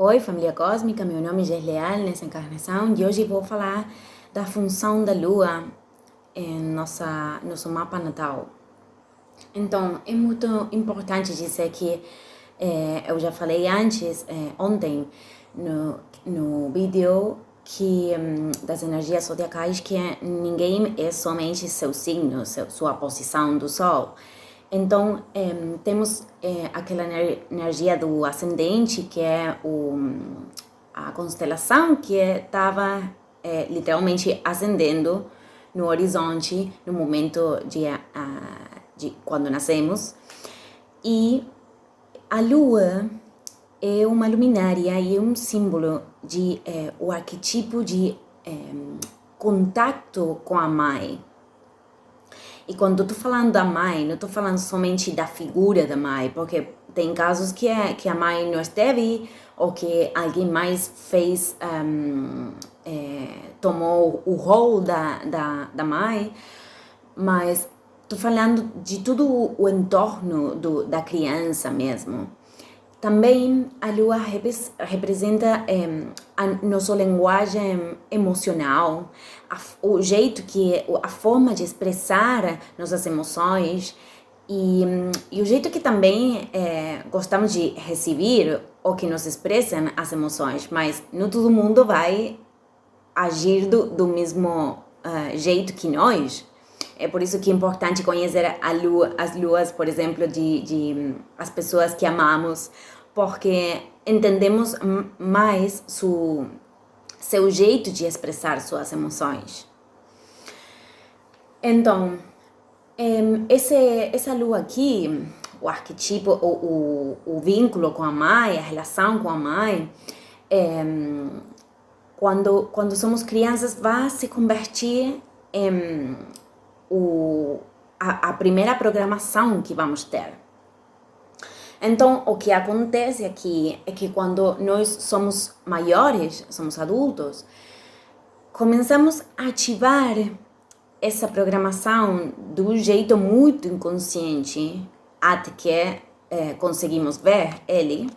Oi, família cósmica, meu nome é Gés Leal nessa encarnação e hoje vou falar da função da Lua em nosso mapa natal. Então, é muito importante dizer que eu já falei antes, ontem, no vídeo, que das energias zodiacais, que ninguém é somente seu signo, sua posição do Sol. Então, temos aquela energia do ascendente, que é a constelação que estava literalmente ascendendo no horizonte no momento de quando nascemos. E a Lua é uma luminária e é um símbolo de o arquetipo de contato com a mãe. E quando eu tô falando da mãe, não tô falando somente da figura da mãe, porque tem casos que a mãe não esteve, ou que alguém mais fez, tomou o rol da mãe, mas tô falando de todo o entorno da criança mesmo. Também a Lua representa a nossa linguagem emocional, o jeito a forma de expressar nossas emoções e o jeito que também gostamos de receber ou que nos expressam as emoções, mas não todo mundo vai agir do mesmo jeito que nós. É por isso que é importante conhecer as luas, por exemplo, de as pessoas que amamos, porque entendemos mais seu jeito de expressar suas emoções. Então, essa lua aqui, o arquetipo, o vínculo com a mãe, a relação com a mãe, quando somos crianças, vai se convertir em a primeira programação que vamos ter. Então, o que acontece aqui é que quando nós somos maiores, somos adultos, começamos a ativar essa programação do jeito muito inconsciente, até que conseguimos ver ele.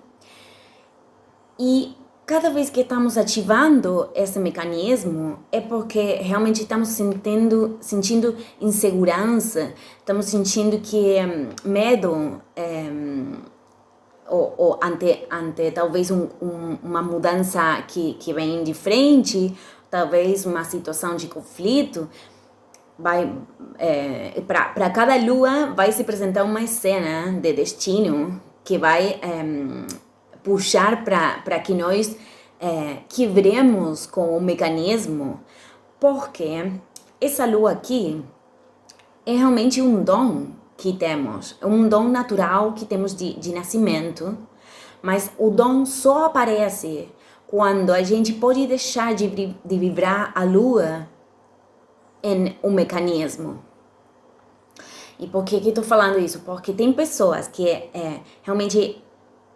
E cada vez que estamos ativando esse mecanismo é porque realmente estamos sentindo insegurança, estamos sentindo que medo ou ante talvez uma mudança que vem de frente, talvez uma situação de conflito, para cada lua vai se apresentar uma cena de destino que vai puxar para que nós quebremos com o mecanismo, porque essa lua aqui é realmente um dom que temos, um dom natural que temos de nascimento, mas o dom só aparece quando a gente pode deixar de vibrar a lua em um mecanismo. E por que estou falando isso? Porque tem pessoas que realmente,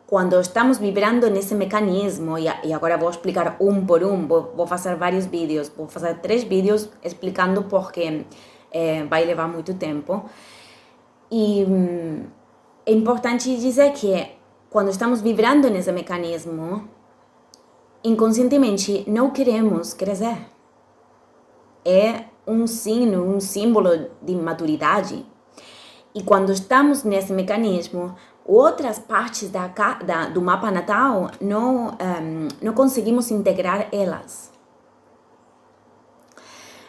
quando estamos vibrando nesse mecanismo, e agora vou explicar um por um, vou fazer vários vídeos, vou fazer 3 vídeos explicando porque vai levar muito tempo. E é importante dizer que quando estamos vibrando nesse mecanismo, inconscientemente não queremos crescer. É um signo, um símbolo de maturidade. E quando estamos nesse mecanismo, outras partes do mapa natal não conseguimos integrar elas.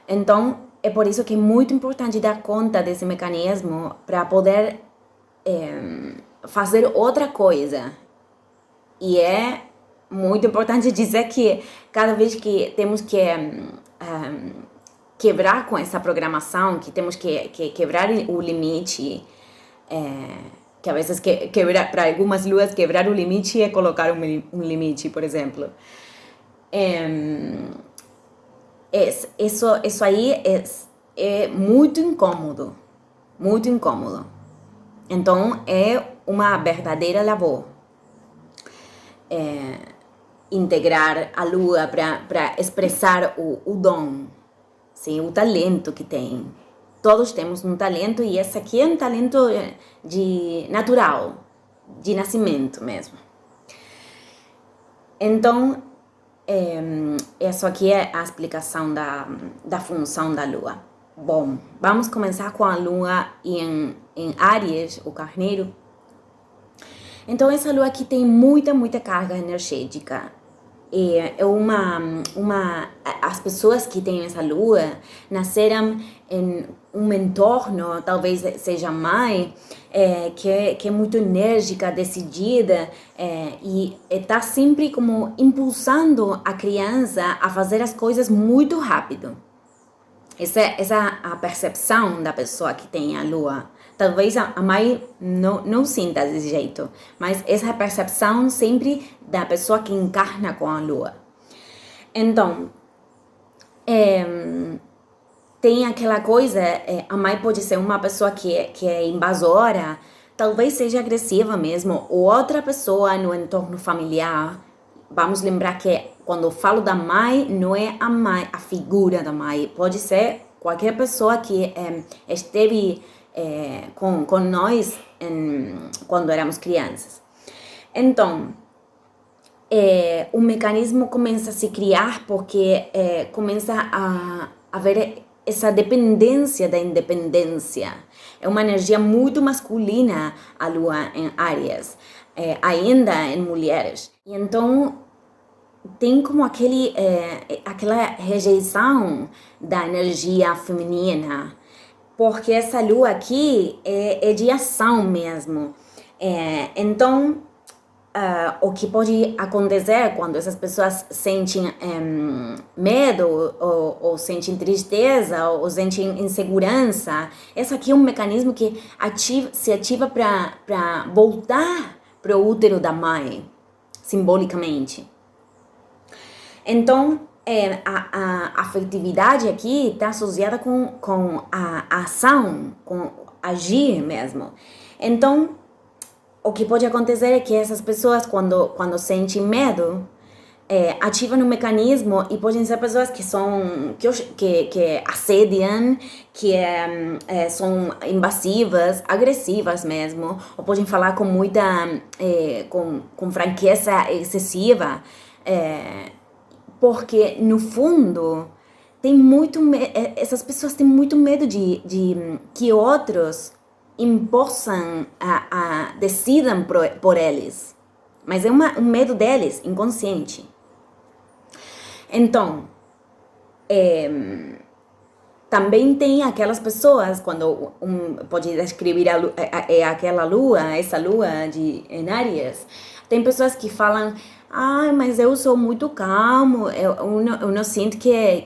Então, é por isso que é muito importante dar conta desse mecanismo para poder fazer outra coisa. E é muito importante dizer que cada vez que temos que quebrar com essa programação, que temos que quebrar o limite, que às vezes quebrar, para algumas luas, quebrar o limite é colocar um limite, por exemplo. Isso aí é muito incômodo, muito incômodo. Então, é uma verdadeira labor integrar a lua para expressar o dom, sim, o talento que tem. Todos temos um talento e esse aqui é um talento natural, de nascimento mesmo. Então, isso aqui é a explicação da função da Lua. Bom, vamos começar com a Lua em Áries, o carneiro. Então, essa Lua aqui tem muita carga energética. As pessoas que têm essa Lua nasceram em um entorno, talvez seja mãe, que é muito enérgica, decidida, e está sempre como impulsando a criança a fazer as coisas muito rápido. Essa é a percepção da pessoa que tem a Lua. Talvez a mãe não sinta desse jeito, mas essa é a percepção sempre da pessoa que encarna com a Lua. Então, tem aquela coisa, a mãe pode ser uma pessoa que é invasora, talvez seja agressiva mesmo, ou outra pessoa no entorno familiar. Vamos lembrar que quando eu falo da mãe, não é a mãe, a figura da mãe, pode ser qualquer pessoa que esteve com nós quando éramos crianças. Então, o mecanismo começa a se criar porque começa a haver essa dependência da independência. É uma energia muito masculina, a Lua em Áries, ainda em mulheres. E então, tem como aquela rejeição da energia feminina, porque essa Lua aqui é de ação mesmo. Então, o que pode acontecer quando essas pessoas sentem medo, ou sentem tristeza, ou sentem insegurança, esse aqui é um mecanismo que se ativa para voltar para o útero da mãe, simbolicamente. Então, a afetividade aqui está associada com a ação, com agir mesmo. Então, o que pode acontecer é que essas pessoas, quando sentem medo, ativam um mecanismo, e podem ser pessoas que assediam, que são invasivas, agressivas mesmo, ou podem falar com muita, com franqueza excessiva, porque no fundo essas pessoas têm muito medo de que outros impossam, decidam por eles. Mas é um medo deles, inconsciente. Então, também tem aquelas pessoas, quando pode descrever aquela lua, essa lua em Áries, tem pessoas que falam, mas eu sou muito calmo, eu não sinto que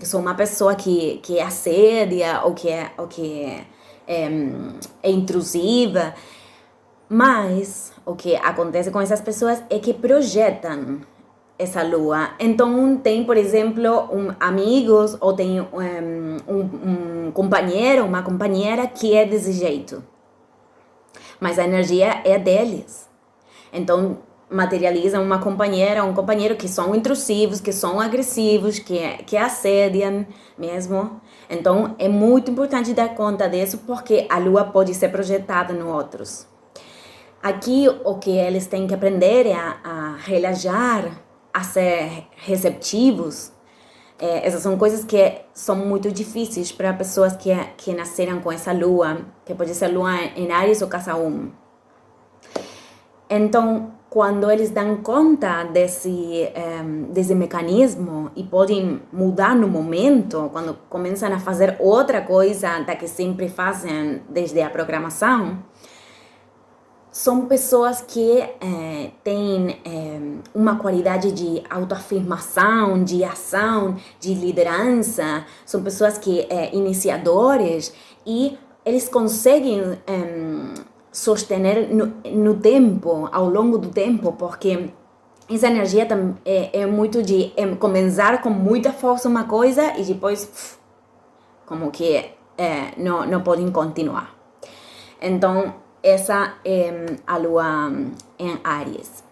sou uma pessoa que assedia, ou que é intrusiva. Mas o que acontece com essas pessoas é que projetam essa lua. Então, tem, por exemplo, amigos, ou tem um companheiro, uma companheira que é desse jeito. Mas a energia é deles. Então, materializam uma companheira, um companheiro que são intrusivos, que são agressivos, que assediam mesmo. Então, é muito importante dar conta disso, porque a lua pode ser projetada nos outros. Aqui, o que eles têm que aprender é a relaxar, a ser receptivos. Essas são coisas que são muito difíceis para pessoas que nasceram com essa lua, que pode ser lua em Áries ou casa 1. Então, quando eles dão conta desse mecanismo e podem mudar no momento, quando começam a fazer outra coisa da que sempre fazem desde a programação, são pessoas que têm uma qualidade de autoafirmação, de ação, de liderança. São pessoas que iniciadores, e eles conseguem sostener no tempo, ao longo do tempo, porque essa energia é muito de começar com muita força uma coisa e depois como que não podem continuar. Então, essa é a lua em Áries.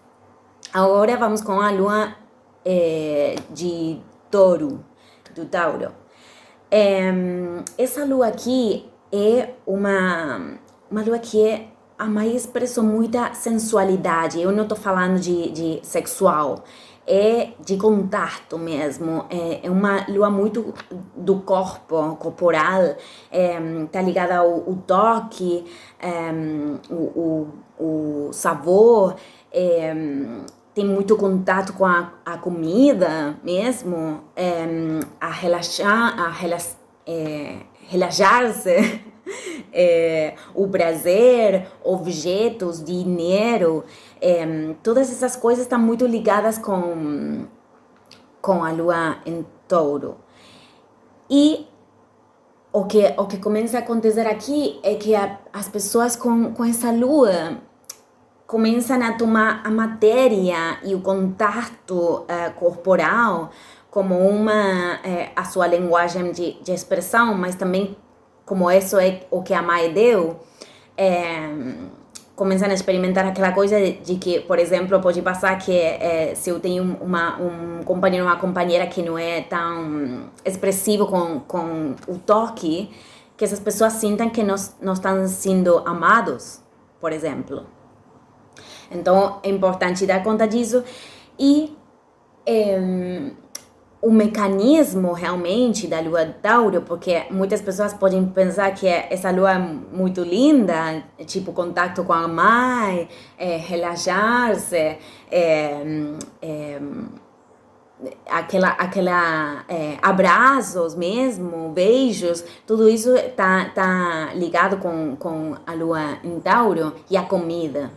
Agora vamos com a lua de Touro, do Tauro. Essa lua aqui é uma lua que a Maia expressou muita sensualidade. Eu não estou falando de sexual, é de contato mesmo. É uma lua muito do corpo, corporal, tá ligada ao toque, o sabor, tem muito contato com a comida mesmo, a relaxar, relaxar-se, o prazer, objetos, dinheiro, todas essas coisas estão muito ligadas com a lua em touro. E o que começa a acontecer aqui é que as pessoas com essa lua começam a tomar a matéria e o contato corporal como a sua linguagem de expressão, mas também como isso é o que a Maia deu, começam a experimentar aquela coisa de que, por exemplo, pode passar que se eu tenho um companheiro ou uma companheira que não é tão expressivo com o toque, que essas pessoas sintam que não estão sendo amados, por exemplo. Então, é importante dar conta disso. E o mecanismo realmente da lua Tauro, porque muitas pessoas podem pensar que essa lua é muito linda, tipo contato com a mãe, relaxar-se, abraços mesmo, beijos, tudo isso tá ligado com a lua em Tauro e a comida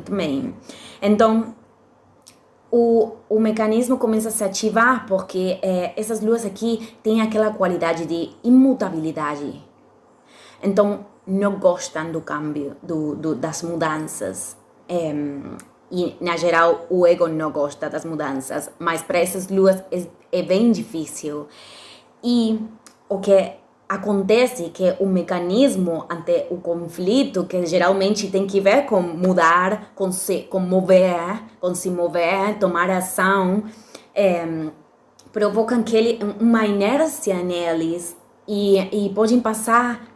também. Então, o mecanismo começa a se ativar porque essas luas aqui têm aquela qualidade de imutabilidade. Então, não gostam do câmbio, das mudanças. E, na geral, o ego não gosta das mudanças. Mas para essas luas é bem difícil. E o que acontece é que o mecanismo ante o conflito, que geralmente tem que ver com mudar, com se mover, tomar ação, provocam uma inércia neles e podem passar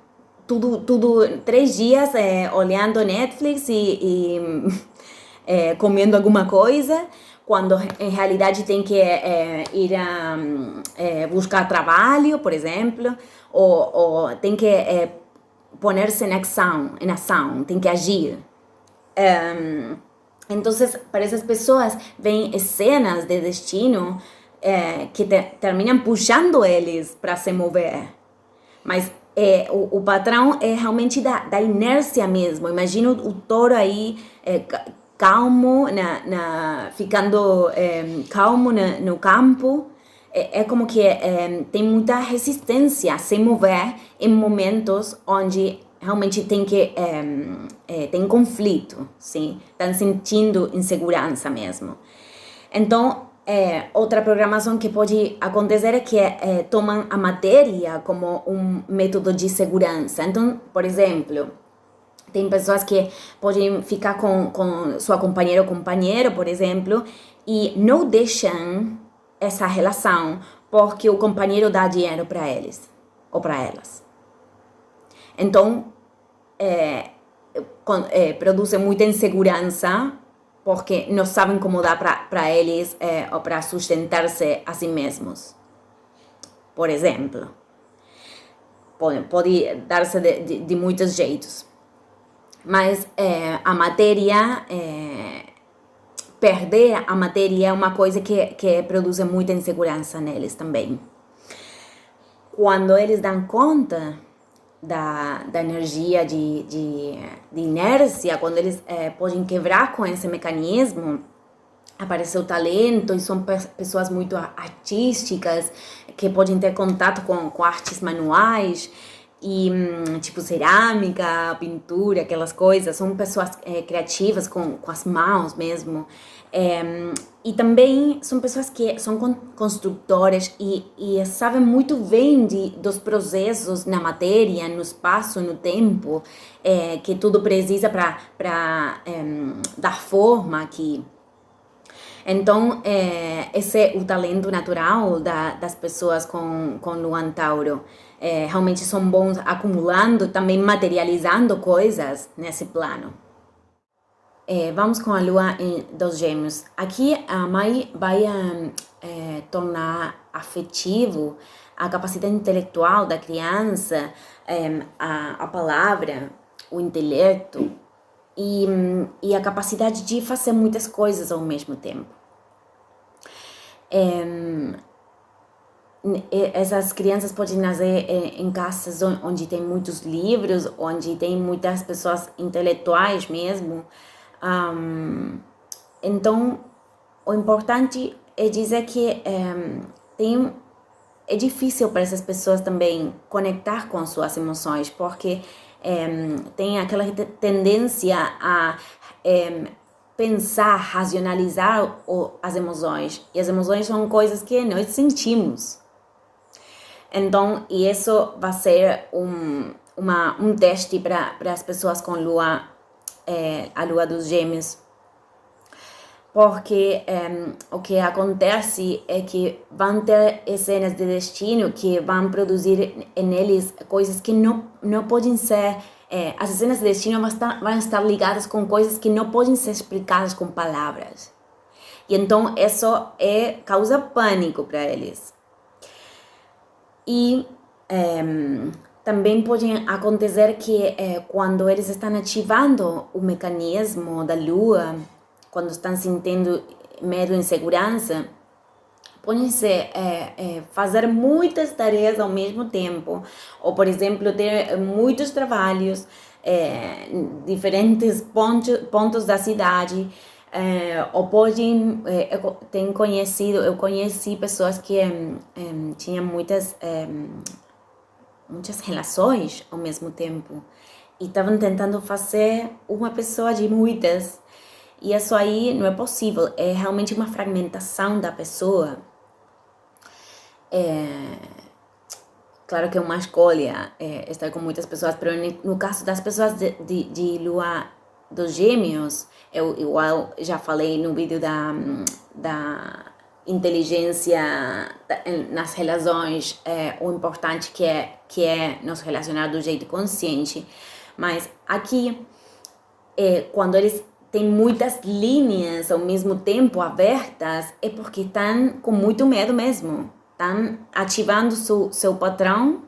tudo 3 dias olhando Netflix e comendo alguma coisa, quando em realidade tem que ir a buscar trabalho, por exemplo, ou tem que poner-se em ação, tem que agir. Então, para essas pessoas, vêm cenas de destino que terminam puxando eles para se mover. Mas o padrão é realmente da inércia mesmo. Imagina o touro aí calmo, ficando calmo no campo. É como que tem muita resistência a se mover em momentos onde realmente tem conflito, sim? Estão sentindo insegurança mesmo. Então, outra programação que pode acontecer é que tomam a matéria como um método de segurança. Então, por exemplo, tem pessoas que podem ficar com sua companheira ou companheiro, por exemplo, e não deixam essa relação porque o companheiro dá dinheiro para eles ou para elas. Então, produzem muita insegurança porque não sabem como dar para eles ou para sustentar-se a si mesmos. Por exemplo, pode dar-se de muitos jeitos. Mas a matéria, perder a matéria é uma coisa que produz muita insegurança neles também. Quando eles dão conta da energia de inércia, quando eles podem quebrar com esse mecanismo, aparece o talento, e são pessoas muito artísticas, que podem ter contato com artes manuais, e tipo cerâmica, pintura, aquelas coisas. São pessoas criativas com as mãos mesmo. E também são pessoas que são construtoras e sabem muito bem dos processos na matéria, no espaço, no tempo, que tudo precisa para dar forma aqui. Então, esse é o talento natural das pessoas com Lua em Tauro. Realmente são bons acumulando, também materializando coisas nesse plano. Vamos com a lua dos gêmeos. Aqui a mãe vai tornar afetivo a capacidade intelectual da criança, a palavra, o intelecto e a capacidade de fazer muitas coisas ao mesmo tempo. Essas crianças podem nascer em casas onde tem muitos livros, onde tem muitas pessoas intelectuais mesmo. Então, o importante é dizer que é difícil para essas pessoas também conectar com suas emoções, porque tem aquela tendência a pensar, racionalizar as emoções. E as emoções são coisas que nós sentimos. Então, e isso vai ser um teste para as pessoas com lua, a lua dos gêmeos. Porque o que acontece é que vão ter cenas de destino que vão produzir neles coisas que não podem ser... as cenas de destino vão estar ligadas com coisas que não podem ser explicadas com palavras. E então isso causa pânico para eles. E também pode acontecer que quando eles estão ativando o mecanismo da lua, quando estão sentindo medo e insegurança, podem fazer muitas tarefas ao mesmo tempo, ou, por exemplo, ter muitos trabalhos, diferentes pontos da cidade, ou podem, eu conheci pessoas que tinham muitas relações ao mesmo tempo, e estavam tentando fazer uma pessoa de muitas. E isso aí não é possível, é realmente uma fragmentação da pessoa. Claro que é uma escolha estar com muitas pessoas, mas no caso das pessoas de lua dos gêmeos, eu igual já falei no vídeo da inteligência nas relações, o importante que é nos relacionar do jeito consciente. Mas aqui, quando eles tem muitas linhas ao mesmo tempo abertas, é porque estão com muito medo mesmo. Estão ativando seu padrão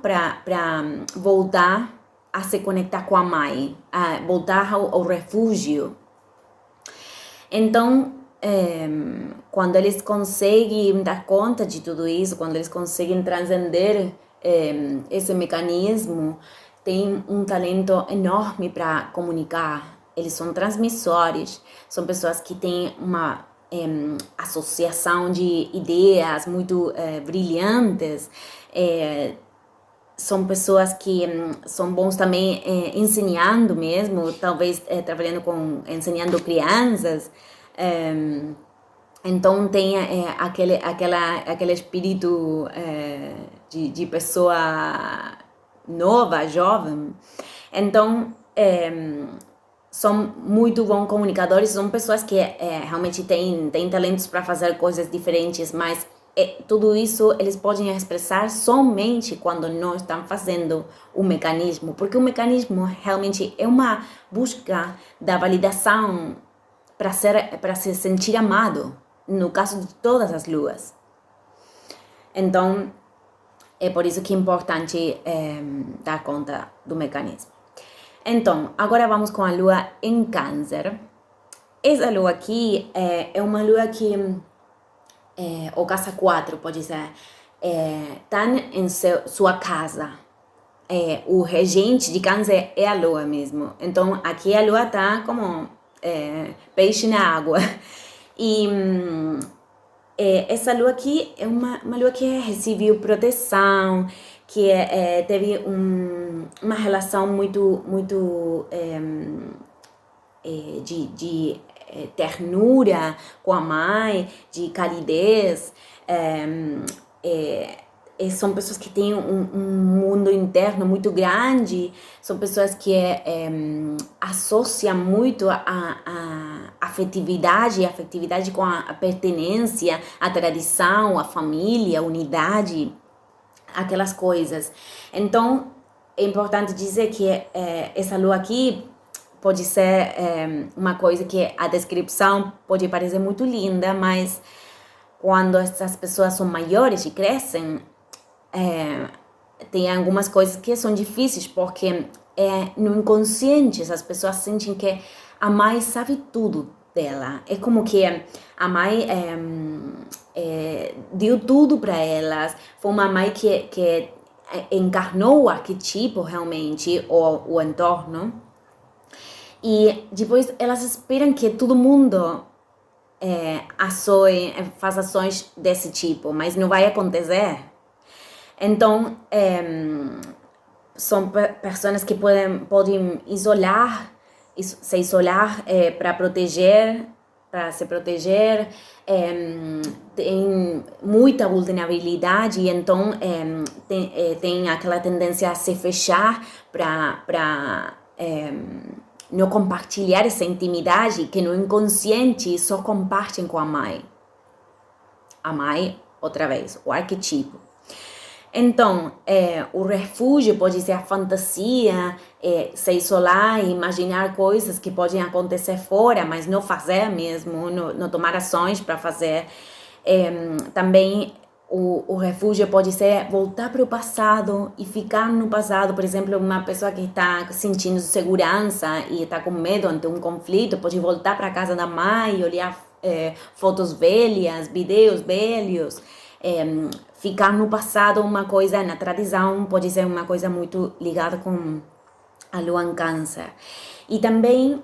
para voltar a se conectar com a mãe, a voltar ao refúgio. Então, quando eles conseguem dar conta de tudo isso, quando eles conseguem transcender esse mecanismo, tem um talento enorme para comunicar. Eles são transmissores, são pessoas que têm uma associação de ideias muito brilhantes, são pessoas que são bons também ensinando mesmo, talvez ensinando crianças. Então tem aquele espírito de pessoa nova, jovem. Então, são muito bons comunicadores, são pessoas que realmente têm talentos para fazer coisas diferentes, mas tudo isso eles podem expressar somente quando não estão fazendo o mecanismo, porque o mecanismo realmente é uma busca da validação para se sentir amado, no caso de todas as luas. Então, é por isso que é importante dar conta do mecanismo. Então, agora vamos com a lua em Câncer. Essa lua aqui é uma lua que, ou casa 4, pode ser, está em sua casa. O regente de Câncer é a lua mesmo. Então, aqui a lua está como peixe na água. E essa lua aqui é uma lua que recebeu proteção, que teve uma relação muito de ternura com a mãe, de calidez. São pessoas que têm um mundo interno muito grande, são pessoas que associam muito a afetividade com a pertenência, a tradição, a família, a unidade, aquelas coisas. Então, é importante dizer que essa lua aqui pode ser uma coisa que a descrição pode parecer muito linda, mas quando essas pessoas são maiores e crescem, tem algumas coisas que são difíceis, porque no inconsciente essas pessoas sentem que a mãe sabe tudo dela. É como que a mãe deu tudo para elas. Foi uma mãe que encarnou o arquetipo realmente, o entorno. E depois elas esperam que todo mundo faça ações desse tipo, mas não vai acontecer. Então, são pessoas que podem se isolar para se proteger, tem muita vulnerabilidade, e então tem aquela tendência a se fechar para não compartilhar essa intimidade que no inconsciente só compartilham com a mãe. A mãe, outra vez, o arquetipo. Então, o refúgio pode ser a fantasia, se isolar e imaginar coisas que podem acontecer fora, mas não fazer mesmo, não tomar ações para fazer. Também o refúgio pode ser voltar para o passado e ficar no passado. Por exemplo, uma pessoa que está sentindo segurança e está com medo ante um conflito, pode voltar para a casa da mãe e olhar fotos velhas, vídeos velhos. Ficar no passado, uma coisa na tradição, pode ser uma coisa muito ligada com a lua em câncer. E também,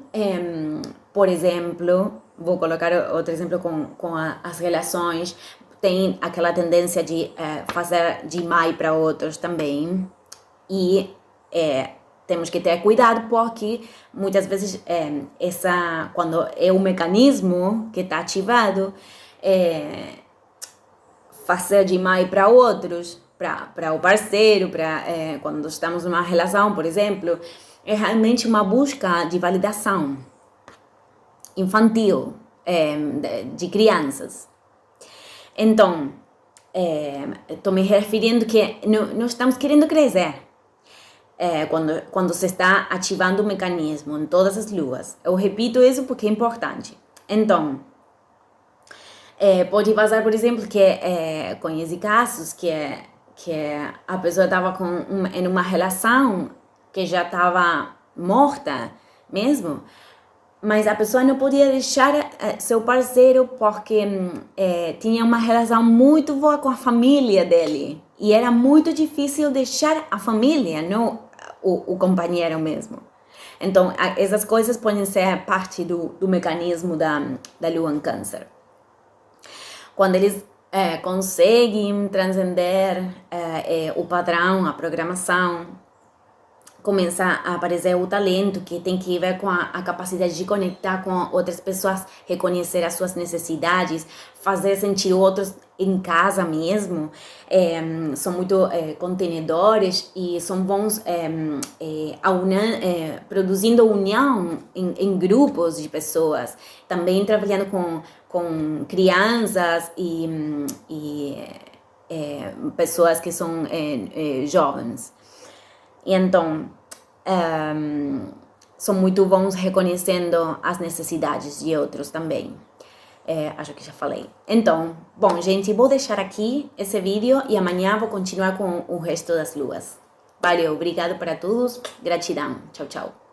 por exemplo, vou colocar outro exemplo com as relações, tem aquela tendência de fazer de mãe para outros também. E temos que ter cuidado, porque muitas vezes quando é o mecanismo que está ativado, fazer de mãe para outros, para o parceiro, quando estamos numa relação, por exemplo, é realmente uma busca de validação infantil, de crianças. Então, estou me referindo que não estamos querendo crescer quando se está ativando o mecanismo em todas as luas. Eu repito isso porque é importante. Então, pode passar, por exemplo, que conheci casos que a pessoa estava em uma relação que já estava morta mesmo, mas a pessoa não podia deixar seu parceiro porque tinha uma relação muito boa com a família dele, e era muito difícil deixar a família, não o companheiro mesmo. Então, essas coisas podem ser parte do mecanismo da lua em câncer. Quando eles conseguem transcender o padrão, a programação, começa a aparecer o talento, que tem que ver com a capacidade de conectar com outras pessoas, reconhecer as suas necessidades, fazer sentir outros em casa mesmo. São muito contenedores e são bons produzindo união em grupos de pessoas. Também trabalhando com crianças e pessoas que são jovens. E então, são muito bons reconhecendo as necessidades de outros também. Acho que já falei. Então, bom, gente, vou deixar aqui esse vídeo e amanhã vou continuar com o resto das luas. Valeu, obrigado para todos, gratidão. Tchau, tchau.